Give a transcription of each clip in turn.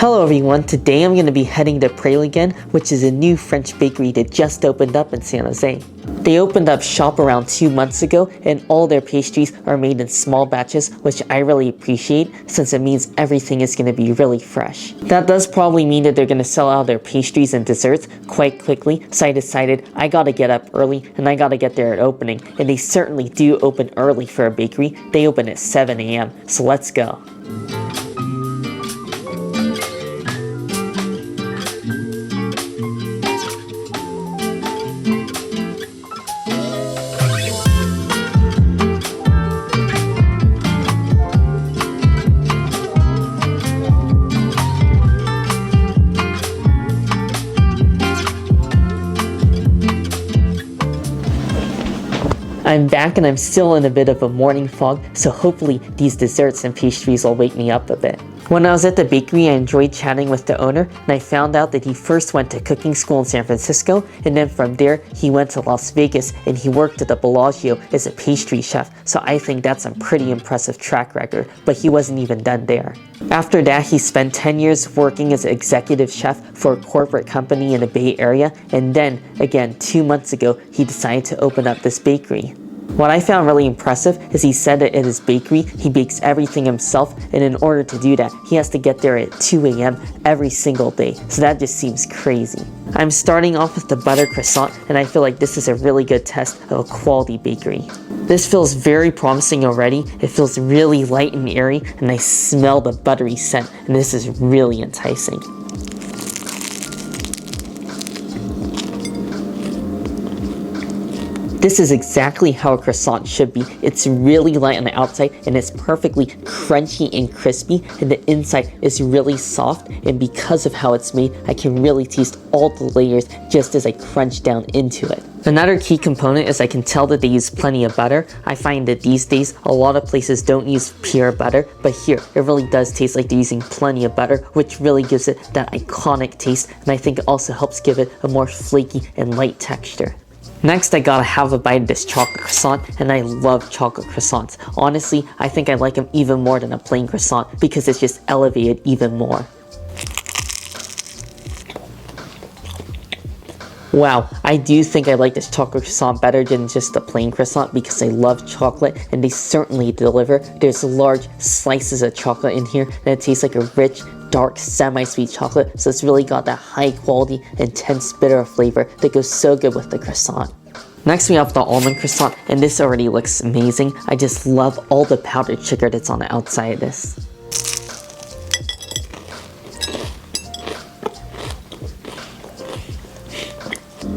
Hello everyone, today I'm going to be heading to Preligen, which is a new French bakery that just opened up in San Jose. They opened up shop around 2 months ago, and all their pastries are made in small batches, which I really appreciate since it means everything is going to be really fresh. That does probably mean that they're going to sell out their pastries and desserts quite quickly, so I decided I gotta get up early and I gotta get there at opening, and they certainly do open early for a bakery. They open at 7 a.m, so let's go. I'm back and I'm still in a bit of a morning fog, so hopefully these desserts and pastries will wake me up a bit. When I was at the bakery, I enjoyed chatting with the owner, and I found out that he first went to cooking school in San Francisco, and then from there he went to Las Vegas and he worked at the Bellagio as a pastry chef, so I think that's a pretty impressive track record, but he wasn't even done there. After that, he spent 10 years working as an executive chef for a corporate company in the Bay Area, and then, again, 2 months ago, he decided to open up this bakery. What I found really impressive is he said that at his bakery, he bakes everything himself, and in order to do that, he has to get there at 2 a.m. every single day, so that just seems crazy. I'm starting off with the butter croissant, and I feel like this is a really good test of a quality bakery. This feels very promising already. It feels really light and airy, and I smell the buttery scent, and this is really enticing. This is exactly how a croissant should be. It's really light on the outside and it's perfectly crunchy and crispy, and the inside is really soft, and because of how it's made, I can really taste all the layers just as I crunch down into it. Another key component is I can tell that they use plenty of butter. I find that these days a lot of places don't use pure butter, but here it really does taste like they're using plenty of butter, which really gives it that iconic taste, and I think it also helps give it a more flaky and light texture. Next, I gotta have a bite of this chocolate croissant, and I love chocolate croissants. Honestly, I think I like them even more than a plain croissant because it's just elevated even more. Wow, I do think I like this chocolate croissant better than just the plain croissant because I love chocolate, and they certainly deliver. There's large slices of chocolate in here, and it tastes like a rich, dark, semi-sweet chocolate, so it's really got that high quality, intense, bitter flavor that goes so good with the croissant. Next we have the almond croissant, and this already looks amazing. I just love all the powdered sugar that's on the outside of this.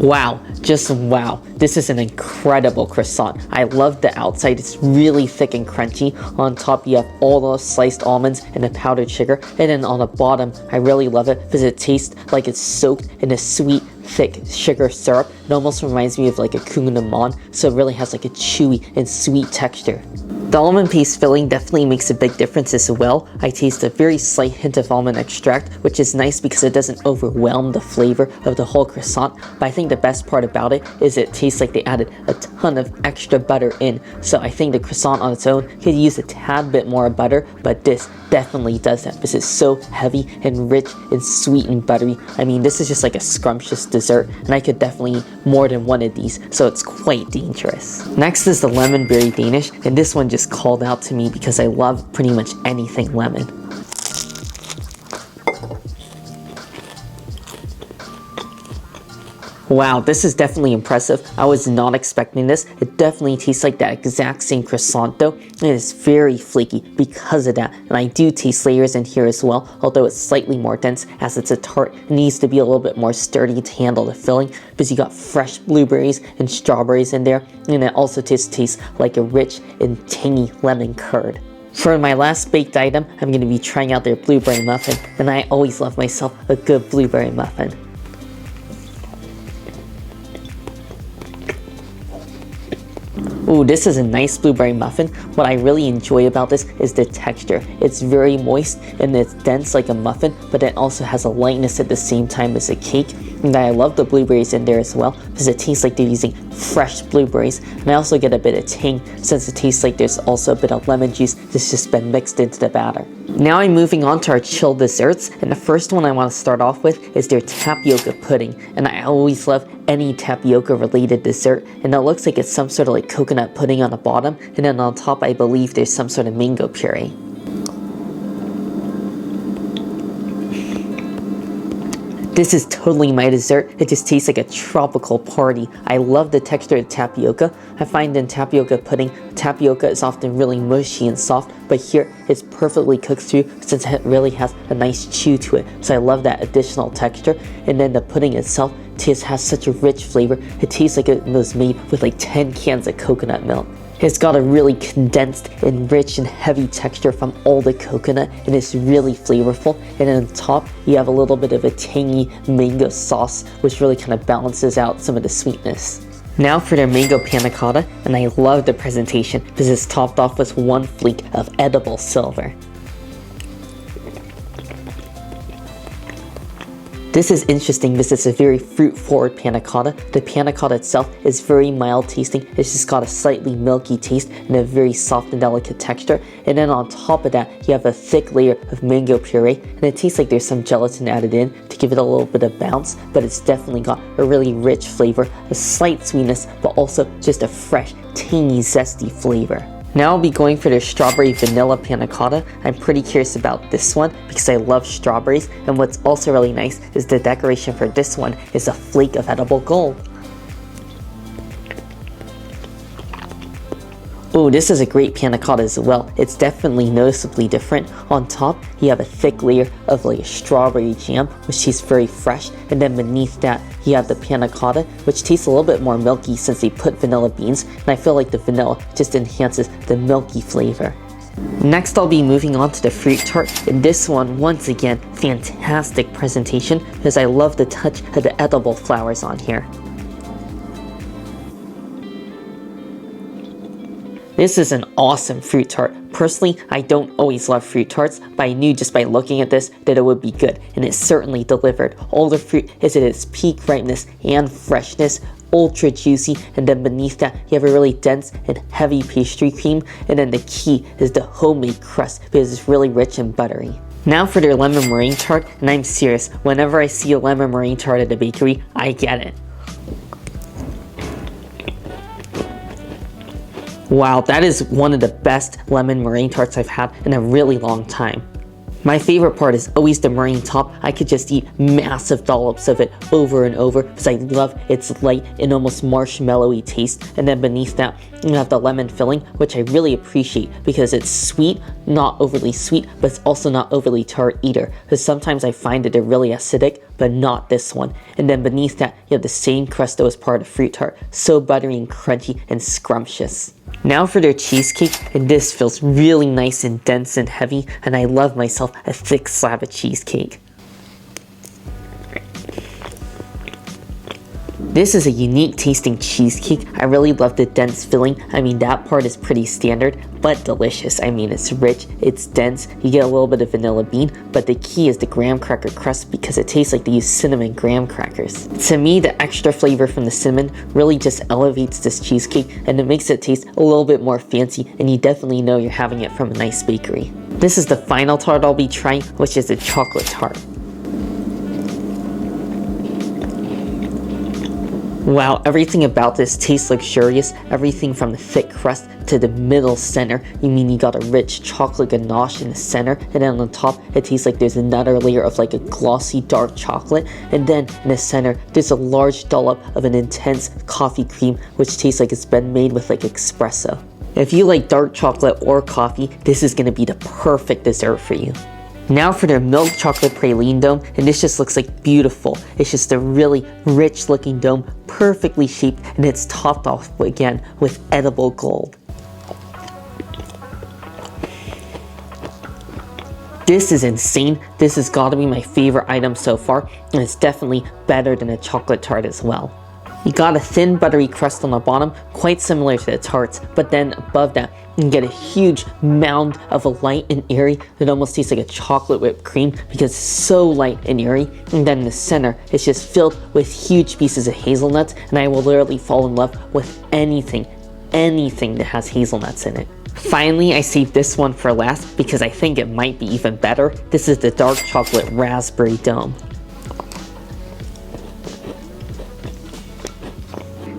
Wow, just wow. This is an incredible croissant. I love the outside, it's really thick and crunchy. On top you have all those sliced almonds and the powdered sugar, and then on the bottom, I really love it because it tastes like it's soaked in a sweet, thick sugar syrup. It almost reminds me of like a Kung Namon, so it really has like a chewy and sweet texture. The almond paste filling definitely makes a big difference as well. I taste a very slight hint of almond extract, which is nice because it doesn't overwhelm the flavor of the whole croissant, but I think the best part about it is it tastes like they added a ton of extra butter in, so I think the croissant on its own could use a tad bit more butter, but this definitely does that because it's so heavy and rich and sweet and buttery. I mean, this is just like a scrumptious dessert, and I could definitely eat more than one of these, so it's quite dangerous. Next is the lemon berry Danish, and this one just called out to me because I love pretty much anything lemon. Wow, this is definitely impressive. I was not expecting this. It definitely tastes like that exact same croissant though. It is very flaky because of that. And I do taste layers in here as well, although it's slightly more dense as it's a tart. It needs to be a little bit more sturdy to handle the filling because you got fresh blueberries and strawberries in there. And it also tastes like a rich and tangy lemon curd. For my last baked item, I'm going to be trying out their blueberry muffin. And I always love myself a good blueberry muffin. Ooh, this is a nice blueberry muffin. What I really enjoy about this is the texture. It's very moist and it's dense like a muffin, but it also has a lightness at the same time as a cake. And I love the blueberries in there as well, because it tastes like they're using fresh blueberries. And I also get a bit of tang, since it tastes like there's also a bit of lemon juice that's just been mixed into the batter. Now I'm moving on to our chilled desserts, and the first one I want to start off with is their tapioca pudding. And I always love any tapioca related dessert, and it looks like it's some sort of like coconut pudding on the bottom, and then on top I believe there's some sort of mango puree. This is totally my dessert. It just tastes like a tropical party. I love the texture of tapioca. I find in tapioca pudding, tapioca is often really mushy and soft, but here it's perfectly cooked through since it really has a nice chew to it. So I love that additional texture. And then the pudding itself has such a rich flavor. It tastes like it was made with like 10 cans of coconut milk. It's got a really condensed and rich and heavy texture from all the coconut, and it's really flavorful. And then on top, you have a little bit of a tangy mango sauce, which really kind of balances out some of the sweetness. Now for their mango panacotta, and I love the presentation because it's topped off with one flake of edible silver. This is interesting because it's a very fruit-forward panacotta. The panacotta itself is very mild tasting. It's just got a slightly milky taste and a very soft and delicate texture. And then on top of that, you have a thick layer of mango puree, and it tastes like there's some gelatin added in to give it a little bit of bounce, but it's definitely got a really rich flavor, a slight sweetness, but also just a fresh, tangy, zesty flavor. Now I'll be going for their strawberry vanilla panacotta. I'm pretty curious about this one because I love strawberries, and what's also really nice is the decoration for this one is a flake of edible gold. Oh, this is a great panacotta as well. It's definitely noticeably different. On top, you have a thick layer of like a strawberry jam, which tastes very fresh. And then beneath that, you have the panacotta, which tastes a little bit more milky since they put vanilla beans. And I feel like the vanilla just enhances the milky flavor. Next, I'll be moving on to the fruit tart. And this one, once again, fantastic presentation because I love the touch of the edible flowers on here. This is an awesome fruit tart. Personally, I don't always love fruit tarts, but I knew just by looking at this that it would be good, and it certainly delivered. All the fruit is at its peak ripeness and freshness, ultra juicy, and then beneath that you have a really dense and heavy pastry cream, and then the key is the homemade crust because it's really rich and buttery. Now for their lemon meringue tart, and I'm serious, whenever I see a lemon meringue tart at a bakery, I get it. Wow, that is one of the best lemon meringue tarts I've had in a really long time. My favorite part is always the meringue top. I could just eat massive dollops of it over and over because I love its light and almost marshmallowy taste. And then beneath that, you have the lemon filling, which I really appreciate because it's sweet, not overly sweet, but it's also not overly tart either. Because sometimes I find that they're really acidic, but not this one. And then beneath that, you have the same crust that was part of fruit tart. So buttery and crunchy and scrumptious. Now for their cheesecake, and this feels really nice and dense and heavy, and I love myself a thick slab of cheesecake. This is a unique tasting cheesecake. I really love the dense filling. I mean, that part is pretty standard, but delicious. I mean, it's rich, it's dense, you get a little bit of vanilla bean, but the key is the graham cracker crust because it tastes like they use cinnamon graham crackers. To me, the extra flavor from the cinnamon really just elevates this cheesecake, and it makes it taste a little bit more fancy, and you definitely know you're having it from a nice bakery. This is the final tart I'll be trying, which is the chocolate tart. Wow, everything about this tastes luxurious. Everything from the thick crust to the middle center. You mean you got a rich chocolate ganache in the center, and then on the top it tastes like there's another layer of like a glossy dark chocolate, and then in the center there's a large dollop of an intense coffee cream which tastes like it's been made with like espresso. If you like dark chocolate or coffee, this is going to be the perfect dessert for you. Now for their milk chocolate praline dome, and this just looks like beautiful. It's just a really rich looking dome, perfectly shaped, and it's topped off again with edible gold. This is insane. This has got to be my favorite item so far, and it's definitely better than a chocolate tart as well. You got a thin buttery crust on the bottom, quite similar to the tarts, but then above that you get a huge mound of a light and airy that almost tastes like a chocolate whipped cream because it's so light and airy. And then in the center it's just filled with huge pieces of hazelnuts, and I will literally fall in love with anything that has hazelnuts in it. Finally, I saved this one for last because I think it might be even better. This is the dark chocolate raspberry dome.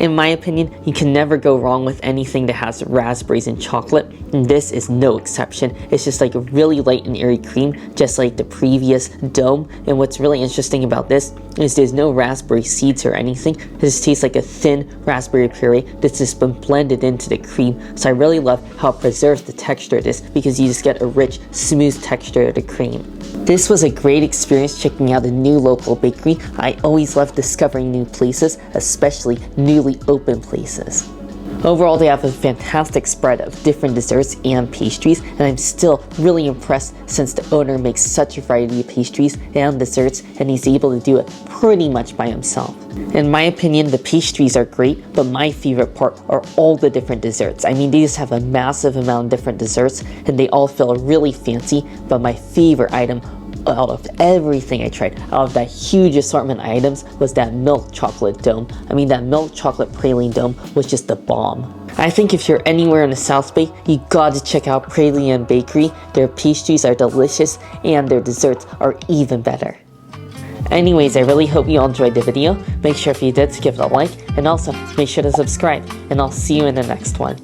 In my opinion, you can never go wrong with anything that has raspberries and chocolate, and this is no exception. It's just like a really light and airy cream, just like the previous dome. And what's really interesting about this is there's no raspberry seeds or anything. This tastes like a thin raspberry puree that's just been blended into the cream. So I really love how it preserves the texture of this because you just get a rich, smooth texture of the cream. This was a great experience checking out a new local bakery. I always love discovering new places, especially newly open places. Overall, they have a fantastic spread of different desserts and pastries, and I'm still really impressed since the owner makes such a variety of pastries and desserts, and he's able to do it pretty much by himself. In my opinion, the pastries are great, but my favorite part are all the different desserts. I mean, they just have a massive amount of different desserts, and they all feel really fancy, but my favorite item out of everything I tried, out of that huge assortment of items, was that milk chocolate dome. I mean, that milk chocolate praline dome was just the bomb. I think if you're anywhere in the South Bay, you gotta check out Preligen Bakery. Their pastries are delicious and their desserts are even better. Anyways, I really hope you all enjoyed the video. Make sure if you did to give it a like, and also make sure to subscribe, and I'll see you in the next one.